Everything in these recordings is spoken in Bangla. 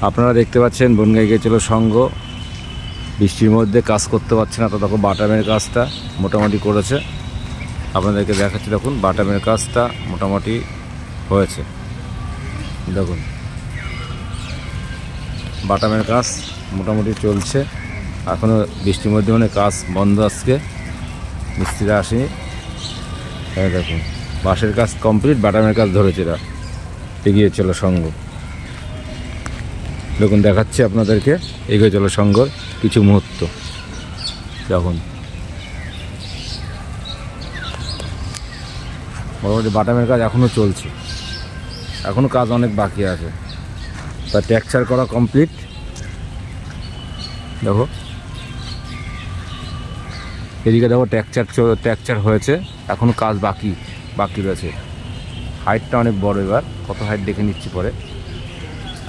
আপনারা দেখতে পাচ্ছেন বনগাই গিয়েছিল সংঘ বৃষ্টির মধ্যে কাজ করতে পারছে না, তো দেখো বাটামের কাজটা মোটামুটি করেছে। আপনাদেরকে দেখাচ্ছি, দেখুন বাটামের কাজটা মোটামুটি হয়েছে। দেখুন বাটামের কাজ মোটামুটি চলছে, এখনও বৃষ্টির মধ্যে মানে কাজ বন্ধ, আজকে মিস্ত্রিরা আসেনি। দেখুন বাঁশের কাজ কমপ্লিট, বাটামের কাজ ধরেছে এরা এগিয়ে চলো সংঘ। দেখুন দেখাচ্ছি আপনাদেরকে এগিয়ে চলো সংঘর কিছু মুহূর্ত। দেখুন মোটামুটি বাটামের কাজ এখনও চলছে, এখনও কাজ অনেক বাকি আছে। তা টেক্সচার করা কমপ্লিট। দেখো এদিকে দেখো টেক্সচার হয়েছে, এখনও কাজ বাকি রয়েছে। হাইটটা অনেক বড়, এবার কত হাইট দেখে নিচ্ছি পরে।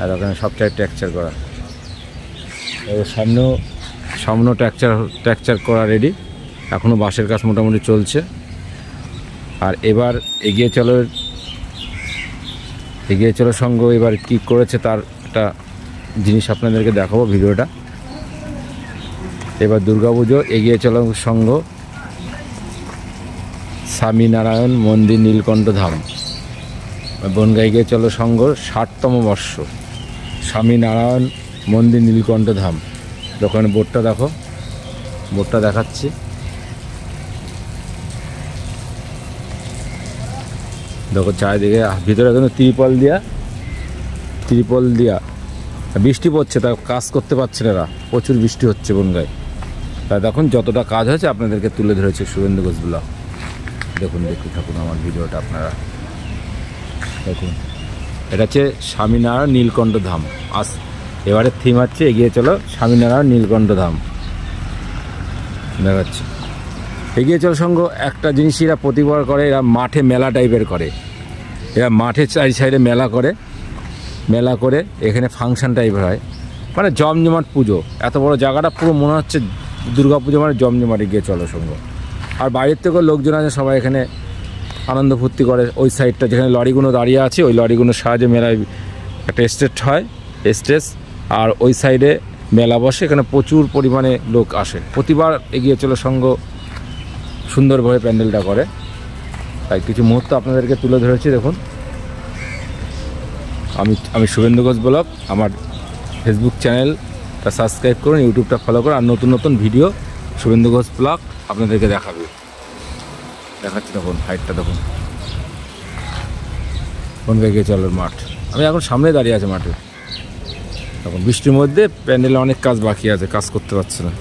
আর ওখানে সব চাই টেক্সচার করা, সামনেও টেক্সচার করা রেডি, এখনও বাঁশের কাজ মোটামুটি চলছে। আর এবার এগিয়ে চলো সংঘ এবার কি করেছে তার একটা জিনিস আপনাদেরকে দেখাবো ভিডিওটা। এবার দুর্গাপুজো এগিয়ে চলো সংঘ স্বামীনারায়ণ মন্দির নীলকণ্ঠ ধাম, বনগাই এগিয়ে চলো সংঘর 60তম বর্ষ স্বামীনারায়ণ মন্দির নীলকণ্ঠ ধাম। দোকানে বোর্ডটা দেখো, বোর্ডটা দেখাচ্ছি। দেখো চারিদিকে ভিতরে কিন্তু ত্রিপল দিয়া বৃষ্টি পড়ছে, তা কাজ করতে পারছে না, প্রচুর বৃষ্টি হচ্ছে বনগাঁয়। তাই দেখুন যতটা কাজ হয়েছে আপনাদেরকে তুলে ধরেছে শুভেন্দু ঘোষ ব্লগ। দেখুন দেখতে থাকুন আমার ভিডিওটা আপনারা। দেখুন এটা হচ্ছে স্বামীনারায়ণ নীলকণ্ঠ ধাম। এবারে থিম হচ্ছে এগিয়ে চলো স্বামীনারায়ণ নীলকণ্ঠ ধাম। দেখাচ্ছি এগিয়ে চলো সংঘ একটা জিনিস এরা প্রতিবার করে, এরা মাঠে মেলা টাইপের করে, এরা মাঠে চারি সাইডে মেলা করে এখানে ফাংশন টাইপের হয়, মানে জমজমাট পুজো। এত বড় জায়গাটা পুরো মনে হচ্ছে দুর্গা পুজো মানে জমজমাট এগিয়ে চলো সংঘ। আর বাইরের থেকেও লোকজন আছে, সবাই এখানে আনন্দ ফুর্তি করে। ওই সাইডটা যেখানে লরিগুলো দাঁড়িয়ে আছে, ওই লরিগুলোর সাহায্যে মেলায় একটা স্টেজ আর ওই সাইডে মেলা বসে, এখানে প্রচুর পরিমাণে লোক আসে। প্রতিবার এগিয়ে চলো সংঘ সুন্দরভাবে প্যান্ডেলটা করে। তাই কিছু মুহূর্ত আপনাদেরকে তুলে ধরেছি। দেখুন আমি শুভেন্দু ঘোষ ব্লগ, আমার ফেসবুক চ্যানেলটা সাবস্ক্রাইব করুন, ইউটিউবটা ফলো করুন, আর নতুন ভিডিও শুভেন্দু ঘোষ ব্লগ আপনাদেরকে দেখাচ্ছি। দেখুন হাইটটা দেখুন, বনগাই এগিয়ে চলোর মাঠ। আমি এখন সামনে দাঁড়িয়ে আছে মাঠে। এখন বৃষ্টির মধ্যে প্যান্ডেলে অনেক কাজ বাকি আছে, কাজ করতে পারছে না।